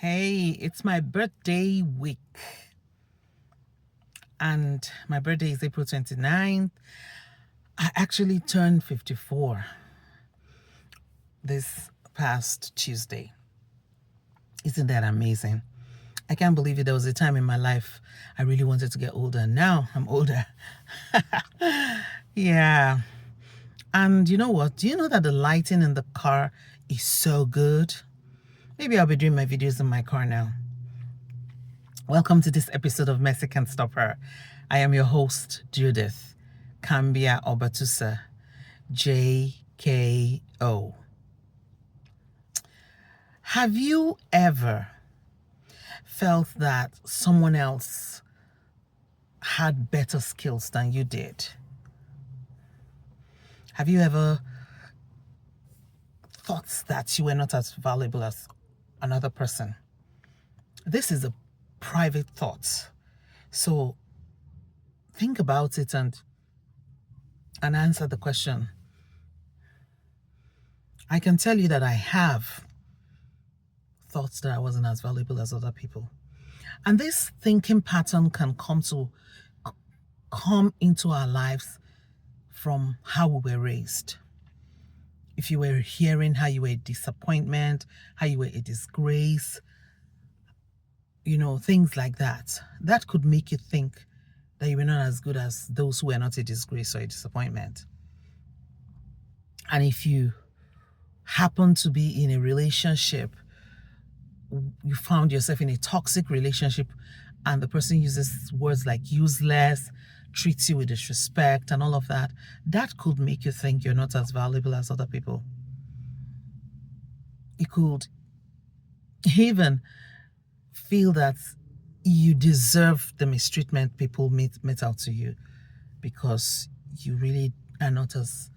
Hey, it's my birthday week. And my birthday is April 29th. I actually turned 54 this past Tuesday. Isn't that amazing? I can't believe it. There was a time in my life I really wanted to get older. Now I'm older. Yeah. And you know what? Do you know that the lighting in the car is so good? Maybe I'll be doing my videos in my car now. Welcome to this episode of Mercy Can't Stop Her. I am your host, Judith Kambia Obatusa, JKO. Have you ever felt that someone else had better skills than you did? Have you ever thought that you were not as valuable as another person? This is a private thought. So think about it and answer the question. I can tell you that I have thoughts that I wasn't as valuable as other people. And this thinking pattern can come into our lives from how we were raised. If you were hearing how you were a disappointment, how you were a disgrace, things like that, that could make you think that you were not as good as those who were not a disgrace or a disappointment. And if you happen to be in a relationship, you found yourself in a toxic relationship and the person uses words like useless, treats you with disrespect and all of that, that could make you think you're not as valuable as other people. It could even feel that you deserve the mistreatment people met out to you because you really are not as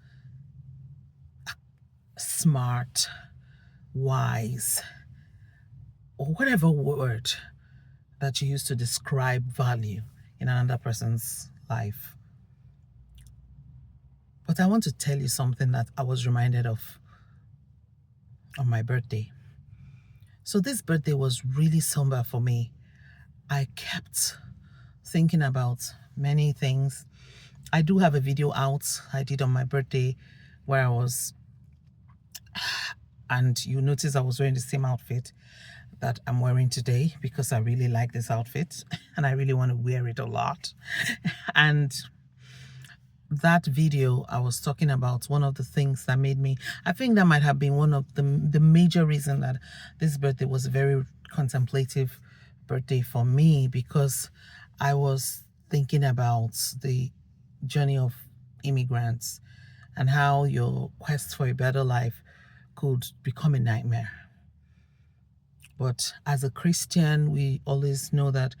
smart, wise, or whatever word that you use to describe value in another person's life. But I want to tell you something that I was reminded of on my birthday. So this birthday was really somber for me. I kept thinking about many things. I do have a video out I did on my birthday where I was, and you notice I was wearing the same outfit that I'm wearing today because I really like this outfit and I really want to wear it a lot. And that video, I was talking about one of the things that made me, I think that might have been one of the major reason that this birthday was a very contemplative birthday for me, because I was thinking about the journey of immigrants and how your quest for a better life could become a nightmare. But as a Christian, we always know that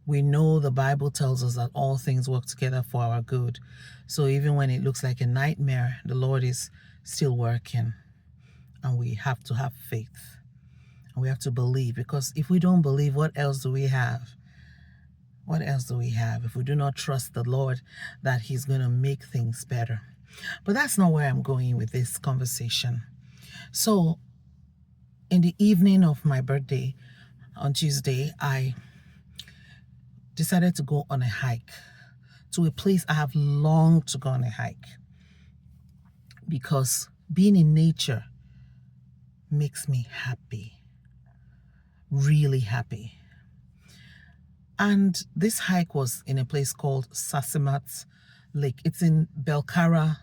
we know the Bible tells us that all things work together for our good. So even when it looks like a nightmare, the Lord is still working. And we have to have faith. And we have to believe, because if we don't believe, what else do we have? What else do we have if we do not trust the Lord that He's going to make things better? But that's not where I'm going with this conversation. So in the evening of my birthday on Tuesday, I decided to go on a hike to a place I have longed to go on a hike, because being in nature makes me happy, really happy. And this hike was in a place called Sasimat Lake. It's in Belcara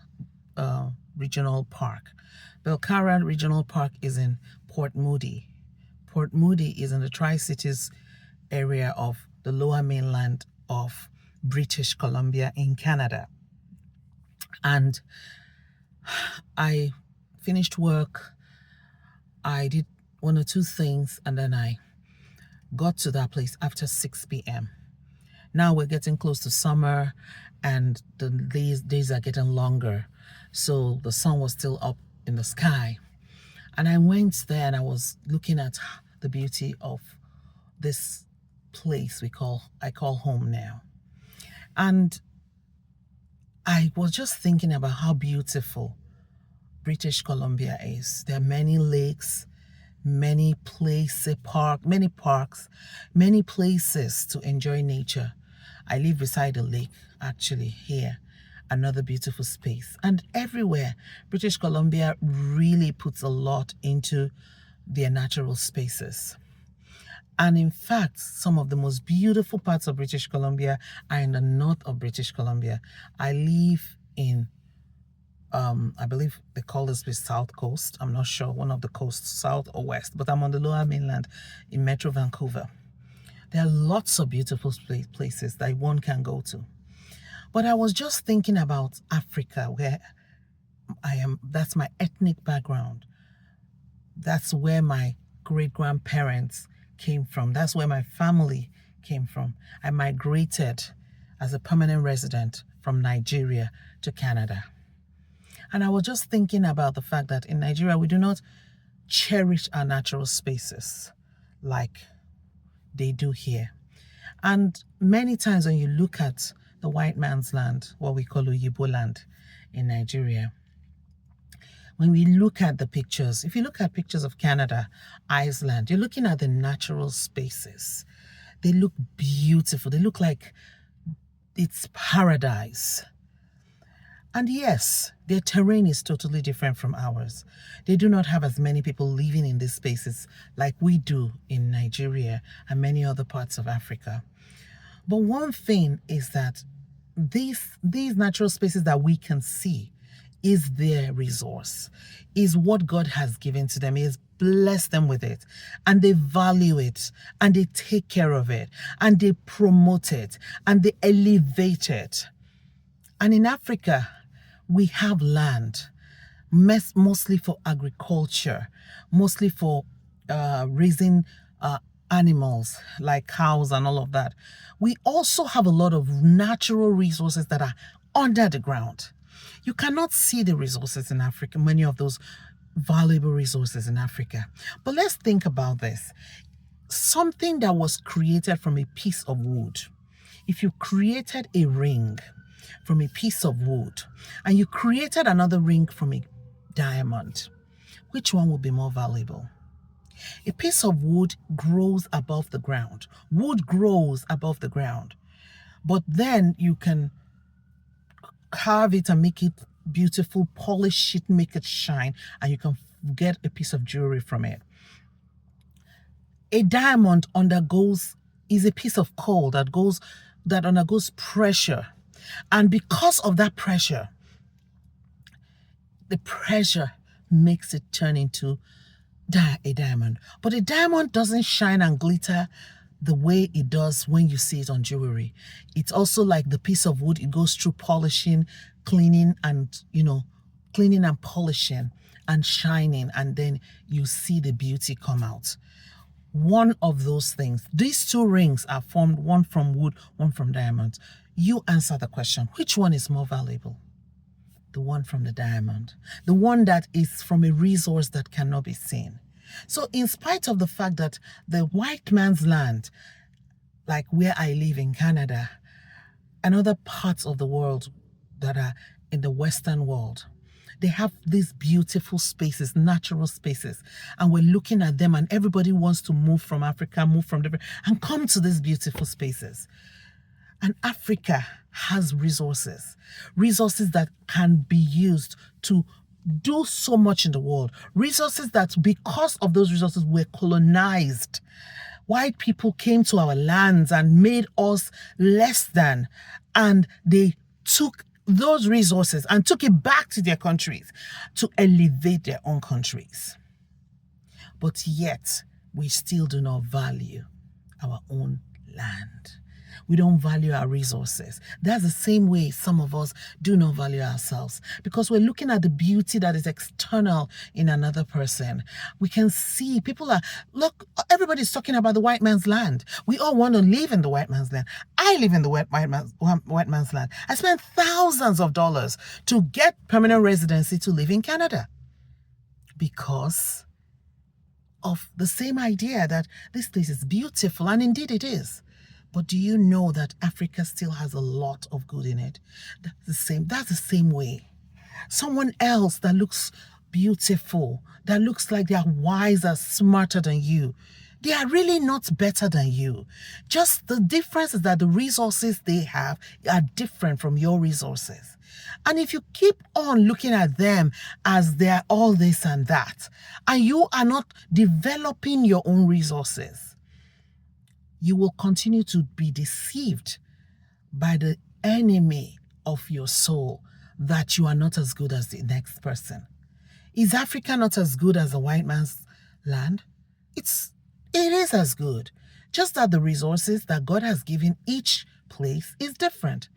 Regional Park. Belcara Regional Park is in Port Moody. Port Moody is in the Tri-Cities area of the lower mainland of British Columbia in Canada. And I finished work. I did one or two things, and then I got to that place after 6 p.m. Now we're getting close to summer and the days are getting longer. So the sun was still up in the sky. And I went there and I was looking at the beauty of this place I call home now. And I was just thinking about how beautiful British Columbia is. There are many lakes, many many parks, many places to enjoy nature. I live beside a lake, actually, here. Another beautiful space. And everywhere, British Columbia really puts a lot into their natural spaces. And in fact, some of the most beautiful parts of British Columbia are in the north of British Columbia. I live in, I believe they call this the South Coast. I'm not sure, one of the coasts, south or west, but I'm on the lower mainland in Metro Vancouver. There are lots of beautiful places that one can go to. But I was just thinking about Africa, where I am. That's my ethnic background. That's where my great-grandparents came from. That's where my family came from. I migrated as a permanent resident from Nigeria to Canada. And I was just thinking about the fact that in Nigeria, we do not cherish our natural spaces like they do here. And many times when you look at the white man's land, what we call Oyibo land in Nigeria, when we look at the pictures, if you look at pictures of Canada, Iceland, you're looking at the natural spaces. They look beautiful. They look like it's paradise. And yes, their terrain is totally different from ours. They do not have as many people living in these spaces like we do in Nigeria and many other parts of Africa. But one thing is that these natural spaces that we can see is their resource, is what God has given to them. He has blessed them with it, and they value it, and they take care of it, and they promote it, and they elevate it. And in Africa, we have land, mostly for agriculture, mostly for raising animals like cows and all of that. We also have a lot of natural resources that are under the ground. You cannot see the resources in Africa, many of those valuable resources in Africa. But let's think about this. Something that was created from a piece of wood. If you created a ring from a piece of wood and you created another ring from a diamond, which one would be more valuable? A piece of wood grows above the ground. Wood grows above the ground. But then you can carve it and make it beautiful, polish it, make it shine, and you can get a piece of jewelry from it. A diamond is a piece of coal that undergoes pressure. And because of that pressure, the pressure makes it turn into a diamond. But a diamond doesn't shine and glitter the way it does when you see it on jewelry. It's also like the piece of wood. It goes through polishing, cleaning and polishing and shining, and then you see the beauty come out. One of those things. These two rings are formed, one from wood, one from diamond. You answer the question. Which one is more valuable? The one from the diamond. The one that is from a resource that cannot be seen. So in spite of the fact that the white man's land, like where I live in Canada, and other parts of the world that are in the Western world, they have these beautiful spaces, natural spaces, and we're looking at them, and everybody wants to move from Africa, and come to these beautiful spaces. And Africa has resources that can be used to do so much in the world. Resources that, because of those resources, were colonized. White people came to our lands and made us less than, and they took those resources and took it back to their countries to elevate their own countries. But yet, we still do not value our own land. We don't value our resources. That's the same way some of us do not value ourselves, because we're looking at the beauty that is external in another person. We can see look, everybody's talking about the white man's land. We all want to live in the white man's land. I live in the white man's land. I spent thousands of dollars to get permanent residency to live in Canada because of the same idea that this place is beautiful, and indeed it is. But do you know that Africa still has a lot of good in it? That's the same way. Someone else that looks beautiful, that looks like they are wiser, smarter than you, they are really not better than you. Just the difference is that the resources they have are different from your resources. And if you keep on looking at them as they're all this and that, and you are not developing your own resources, you will continue to be deceived by the enemy of your soul that you are not as good as the next person. Is Africa not as good as a white man's land? It is as good. Just that the resources that God has given each place is different.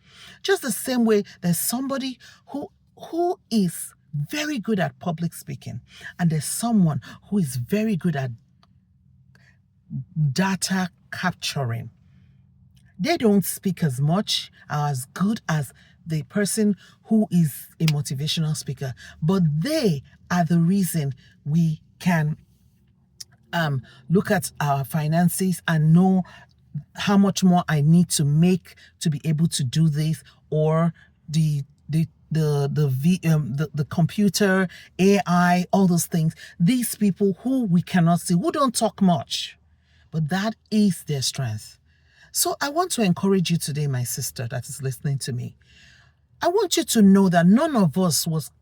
Just the same way there's somebody who is very good at public speaking, and there's someone who is very good at data capturing. They don't speak as much or as good as the person who is a motivational speaker, but they are the reason we can look at our finances and know how much more I need to make to be able to do this, or the computer, AI, all those things. These people who we cannot see, who don't talk much, but that is their strength. So I want to encourage you today, my sister that is listening to me. I want you to know that none of us was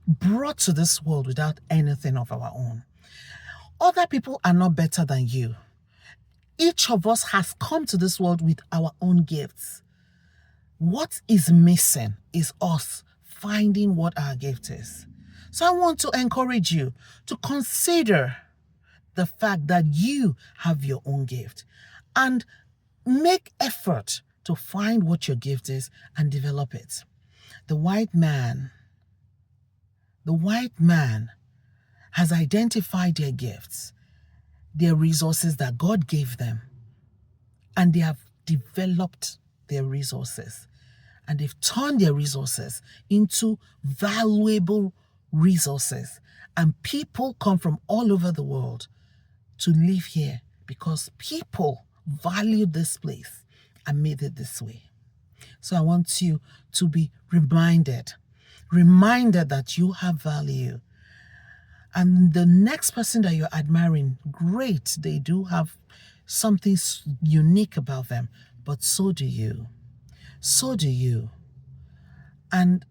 brought to this world without anything of our own. Other people are not better than you. Each of us has come to this world with our own gifts. What is missing is us finding what our gift is. So I want to encourage you to consider the fact that you have your own gift and make effort to find what your gift is and develop it. The white man has identified their gifts, their resources that God gave them, and they have developed their resources, and they've turned their resources into valuable resources. And people come from all over the world to live here because people value this place and made it this way. So I want you to be reminded that you have value. And the next person that you're admiring, great, they do have something unique about them, but so do you. So do you. And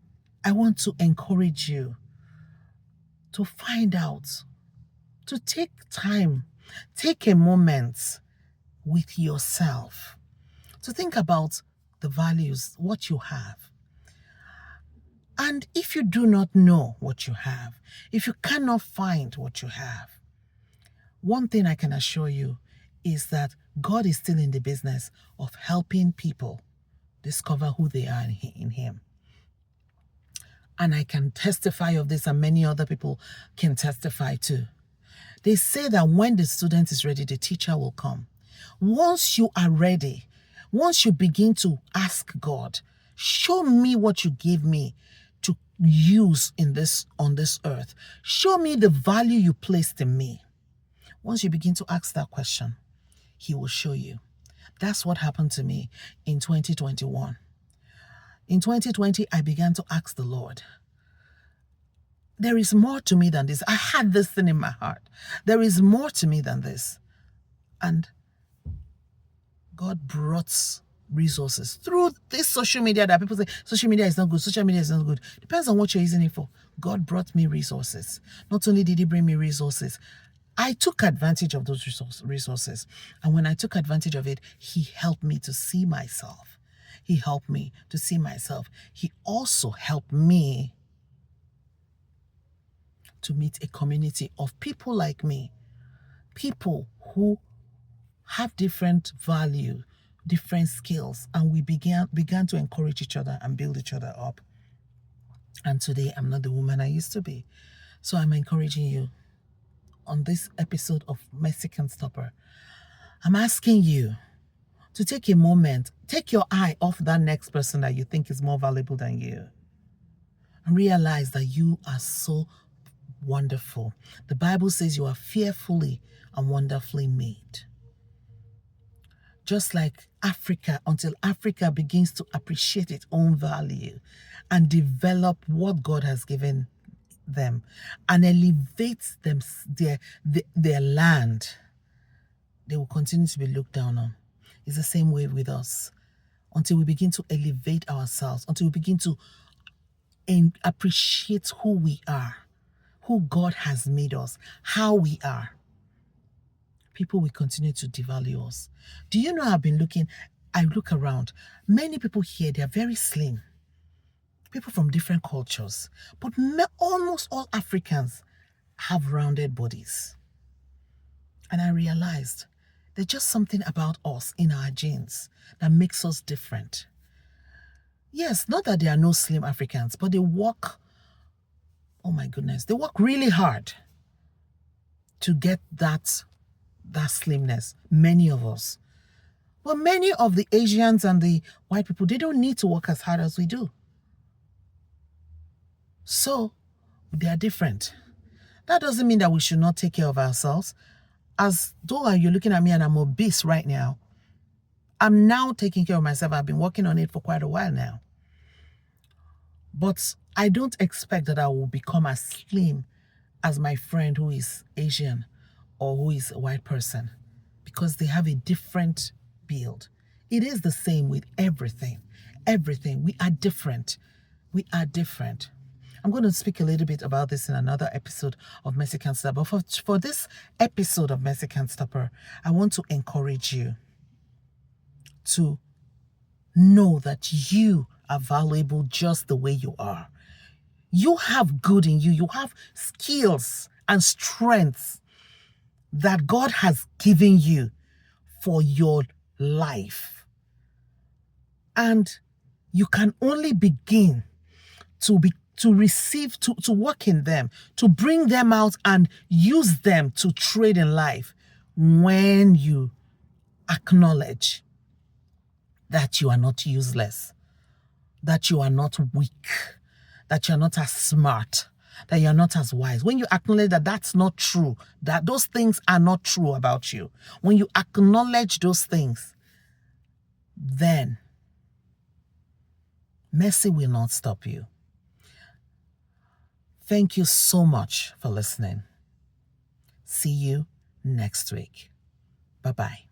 I want to encourage you to find out, to take time, take a moment with yourself to think about the values, what you have. And if you do not know what you have, if you cannot find what you have, one thing I can assure you is that God is still in the business of helping people discover who they are in Him. And I can testify of this, and many other people can testify too. They say that when the student is ready, the teacher will come. Once you are ready, once you begin to ask God, show me what you gave me to use on this earth. Show me the value you placed in me. Once you begin to ask that question, He will show you. That's what happened to me in 2021. In 2020, I began to ask the Lord, there is more to me than this. I had this thing in my heart. There is more to me than this. And God brought resources through this social media that people say, social media is not good, social media is not good. Depends on what you're using it for. God brought me resources. Not only did He bring me resources, I took advantage of those resources. And when I took advantage of it, He helped me to see myself. He helped me to see myself. He also helped me to meet a community of people like me, people who have different value, different skills, and we began to encourage each other and build each other up. And today, I'm not the woman I used to be. So I'm encouraging you on this episode of Mexican Stopper. I'm asking you to take a moment, take your eye off that next person that you think is more valuable than you, and realize that you are so wonderful. The Bible says you are fearfully and wonderfully made. Just like Africa, until Africa begins to appreciate its own value and develop what God has given them and elevate them, their land, they will continue to be looked down on. It's the same way with us. Until we begin to elevate ourselves, until we begin to appreciate who we are, who God has made us, how we are, people will continue to devalue us. Do you know, I look around, many people here, they're very slim. People from different cultures, but almost all Africans have rounded bodies. And I realized there's just something about us in our genes that makes us different. Yes, not that there are no slim Africans, but they work, oh my goodness, they work really hard to get that slimness, many of us. But many of the Asians and the white people, they don't need to work as hard as we do. So they are different. That doesn't mean that we should not take care of ourselves. As though you're looking at me and I'm obese right now, I'm now taking care of myself. I've been working on it for quite a while now. But I don't expect that I will become as slim as my friend who is Asian or who is a white person, because they have a different build. It is the same with everything. Everything. We are different. We are different. I'm going to speak a little bit about this in another episode of Mexican Stopper. But for this episode of Mexican Stopper, I want to encourage you to know that you are valuable just the way you are. You have good in you. You have skills and strengths that God has given you for your life. And you can only begin to receive, to work in them, to bring them out and use them to trade in life when you acknowledge that you are not useless, that you are not weak, that you're not as smart, that you're not as wise. When you acknowledge that that's not true, that those things are not true about you, when you acknowledge those things, then mercy will not stop you. Thank you so much for listening. See you next week. Bye-bye.